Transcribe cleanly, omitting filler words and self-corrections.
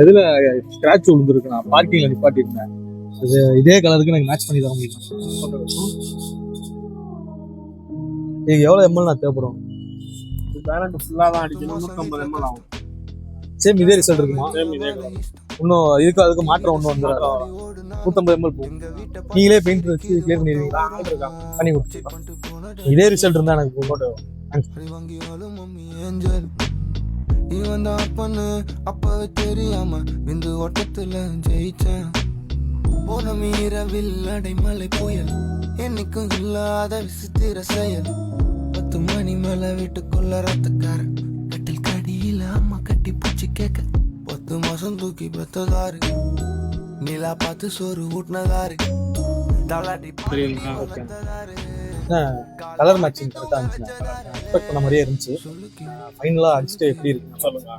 இதுல ஸ்கிராட்ச் விழுந்துருக்கு. நான் பார்க்கிங்ல நிப்பாட்டிருந்தேன். இது இதே கலருக்கு எனக்கு மேட்ச் பண்ணி தர முடியும். இது எவ்வளவு எம்எல் நான் தேவைப்படும்? பேலண்ட் ஃபுல்லா தான் அடிக்கணும். 150 ml ஆகும். சேம் இதே ரிசல்ட் இருக்குமா? சேம் இதே கலர். இன்னும் இதுக்கு அதுக்கு மாற்றம் ஒன்றும் வந்து 150 ml போகும். நீங்களே பெயிண்ட் வச்சு கிளியர் பண்ணிடுவீங்களா? பண்ணி கொடுத்துருக்கோம். இதே ரிசல்ட் இருந்தா எனக்கு போட்டோ. இவன் தான் பண்ணு அப்பவே தெரியாம விந்து ஓட்டத்துல ஜெயிச்சேன். போன மீறவில் அடைமலை புயல் என்னைக்கும் இல்லாத விசித்திர செயல். 10 மணி மேல வீட்டுக்குள்ள ரத்தக்காரன் கட்டில் கடியில அம்மா கட்டி பூச்சி கேட்க 10 மாசம் தூக்கி பெத்ததாரு. நிலா பார்த்து சோறு ஊட்டினதாரு. தலாட்டி கலர் மேட்சிங் கரெக்டாக இருந்துச்சு. எக்ஸ்பெக்ட் பண்ண மாதிரியே இருந்துச்சு. ஃபைனலாக அடிச்சுட்டு எப்படி இருக்கு சொல்லுங்க.